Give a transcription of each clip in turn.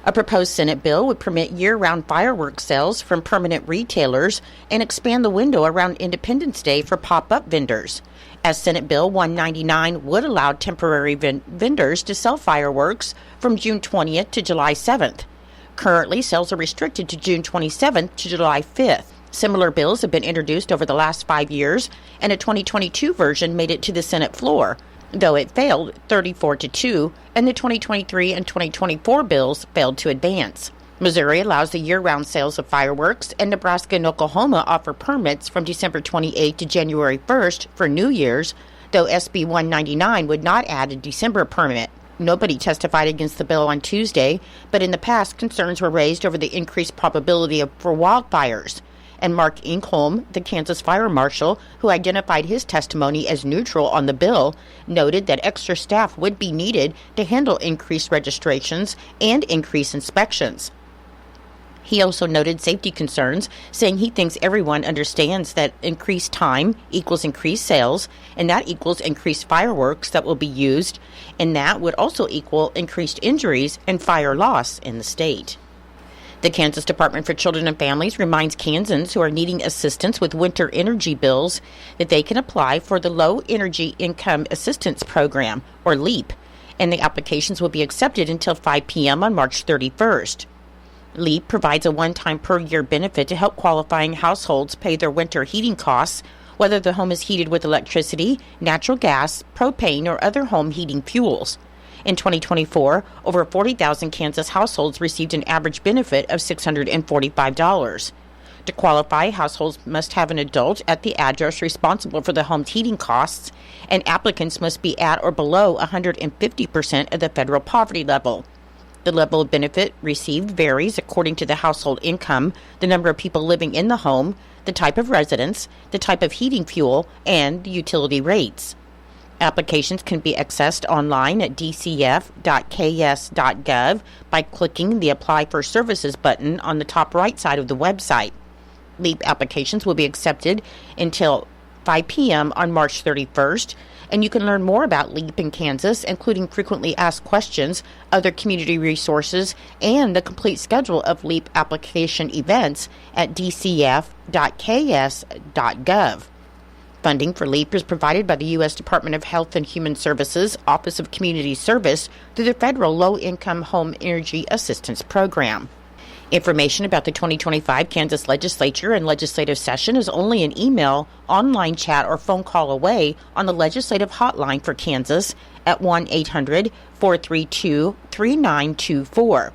A proposed Senate bill would permit year-round fireworks sales from permanent retailers and expand the window around Independence Day for pop-up vendors, as Senate Bill 199 would allow temporary vendors to sell fireworks from June 20th to July 7th. Currently, sales are restricted to June 27th to July 5th. Similar bills have been introduced over the last 5 years, and a 2022 version made it to the Senate floor, though it failed 34-2, and the 2023 and 2024 bills failed to advance. Missouri allows the year-round sales of fireworks, and Nebraska and Oklahoma offer permits from December 28 to January 1st for New Year's, though SB 199 would not add a December permit. Nobody testified against the bill on Tuesday, but in the past, concerns were raised over the increased probability for wildfires. And Mark Inkholm, the Kansas fire marshal, who identified his testimony as neutral on the bill, noted that extra staff would be needed to handle increased registrations and increased inspections. He also noted safety concerns, saying he thinks everyone understands that increased time equals increased sales, and that equals increased fireworks that will be used, and that would also equal increased injuries and fire loss in the state. The Kansas Department for Children and Families reminds Kansans who are needing assistance with winter energy bills that they can apply for the Low Energy Income Assistance Program, or LEAP, and the applications will be accepted until 5 p.m. on March 31st. LEAP provides a one-time per-year benefit to help qualifying households pay their winter heating costs, whether the home is heated with electricity, natural gas, propane, or other home heating fuels. In 2024, over 40,000 Kansas households received an average benefit of $645. To qualify, households must have an adult at the address responsible for the home's heating costs, and applicants must be at or below 150% of the federal poverty level. The level of benefit received varies according to the household income, the number of people living in the home, the type of residence, the type of heating fuel, and the utility rates. Applications can be accessed online at dcf.ks.gov by clicking the Apply for Services button on the top right side of the website. LEAP applications will be accepted until 5 p.m. on March 31st, and you can learn more about LEAP in Kansas, including frequently asked questions, other community resources, and the complete schedule of LEAP application events at dcf.ks.gov. Funding for LEAP is provided by the U.S. Department of Health and Human Services Office of Community Service through the Federal Low-Income Home Energy Assistance Program. Information about the 2025 Kansas Legislature and legislative session is only an email, online chat, or phone call away on the legislative hotline for Kansas at 1-800-432-3924.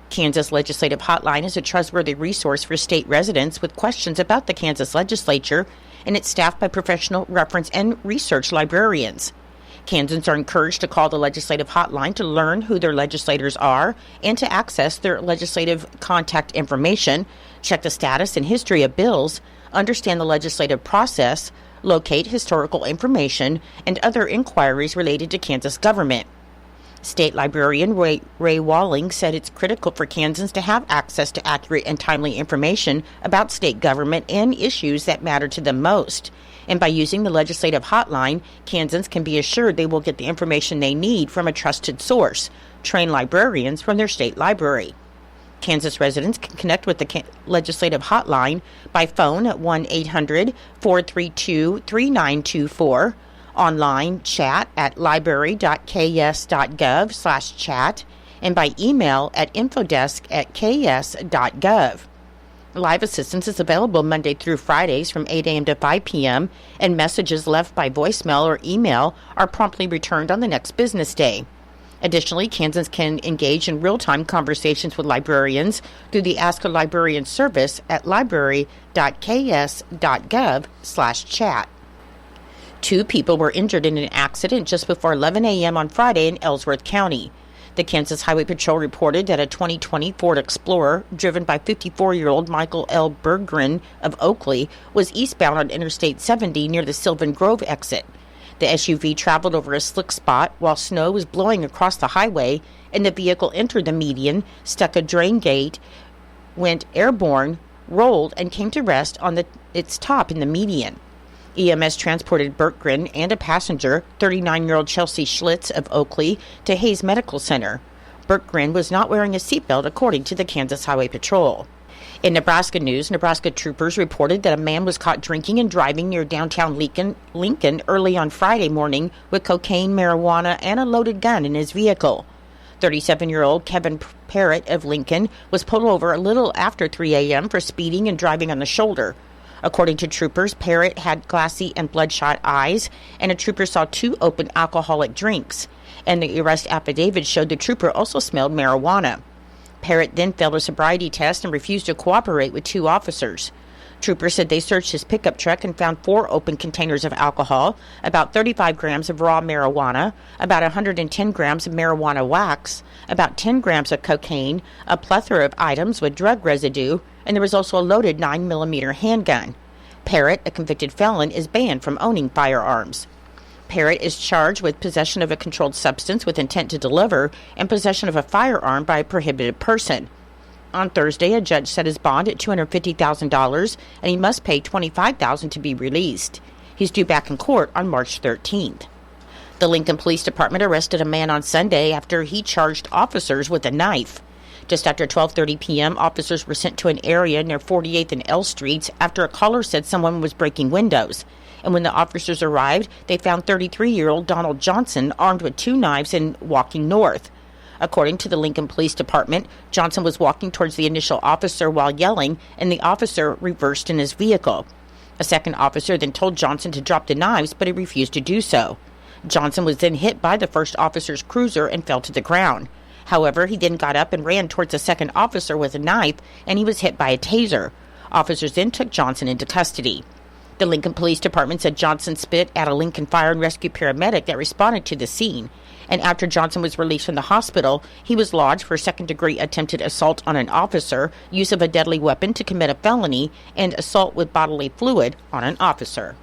Kansas Legislative Hotline is a trustworthy resource for state residents with questions about the Kansas Legislature, and it's staffed by professional reference and research librarians. Kansans are encouraged to call the legislative hotline to learn who their legislators are and to access their legislative contact information, check the status and history of bills, understand the legislative process, locate historical information, and other inquiries related to Kansas government. State librarian Ray Walling said it's critical for Kansans to have access to accurate and timely information about state government and issues that matter to them most. And by using the legislative hotline, Kansans can be assured they will get the information they need from a trusted source, trained librarians from their state library. Kansas residents can connect with the legislative hotline by phone at 1-800-432-3924, online chat at library.ks.gov/chat, and by email at infodesk@ks.gov. Live assistance is available Monday through Fridays from 8 a.m. to 5 p.m., and messages left by voicemail or email are promptly returned on the next business day. Additionally, Kansans can engage in real-time conversations with librarians through the Ask a Librarian service at library.ks.gov/chat. 2 people were injured in an accident just before 11 a.m. on Friday in Ellsworth County. The Kansas Highway Patrol reported that a 2020 Ford Explorer, driven by 54-year-old Michael L. Berggren of Oakley, was eastbound on Interstate 70 near the Sylvan Grove exit. The SUV traveled over a slick spot while snow was blowing across the highway, and the vehicle entered the median, stuck a drain gate, went airborne, rolled, and came to rest on its top in the median. EMS transported Berggren and a passenger, 39-year-old Chelsea Schlitz of Oakley, to Hayes Medical Center. Berggren was not wearing a seatbelt, according to the Kansas Highway Patrol. In Nebraska news, Nebraska troopers reported that a man was caught drinking and driving near downtown Lincoln early on Friday morning with cocaine, marijuana, and a loaded gun in his vehicle. 37-year-old Kevin Parrott of Lincoln was pulled over a little after 3 a.m. for speeding and driving on the shoulder. According to troopers, Parrott had glassy and bloodshot eyes, and a trooper saw 2 open alcoholic drinks. And the arrest affidavit showed the trooper also smelled marijuana. Parrott then failed a sobriety test and refused to cooperate with 2 officers. Troopers said they searched his pickup truck and found 4 open containers of alcohol, about 35 grams of raw marijuana, about 110 grams of marijuana wax, about 10 grams of cocaine, a plethora of items with drug residue, and there was also a loaded 9mm handgun. Parrott, a convicted felon, is banned from owning firearms. Parrott is charged with possession of a controlled substance with intent to deliver and possession of a firearm by a prohibited person. On Thursday, a judge set his bond at $250,000, and he must pay $25,000 to be released. He's due back in court on March 13th. The Lincoln Police Department arrested a man on Sunday after he charged officers with a knife. Just after 12:30 p.m., officers were sent to an area near 48th and L Streets after a caller said someone was breaking windows. And when the officers arrived, they found 33-year-old Donald Johnson armed with 2 knives and walking north. According to the Lincoln Police Department, Johnson was walking towards the initial officer while yelling, and the officer reversed in his vehicle. A second officer then told Johnson to drop the knives, but he refused to do so. Johnson was then hit by the first officer's cruiser and fell to the ground. However, he then got up and ran towards the second officer with a knife, and he was hit by a taser. Officers then took Johnson into custody. The Lincoln Police Department said Johnson spit at a Lincoln Fire and Rescue paramedic that responded to the scene. And after Johnson was released from the hospital, he was lodged for second-degree attempted assault on an officer, use of a deadly weapon to commit a felony, and assault with bodily fluid on an officer.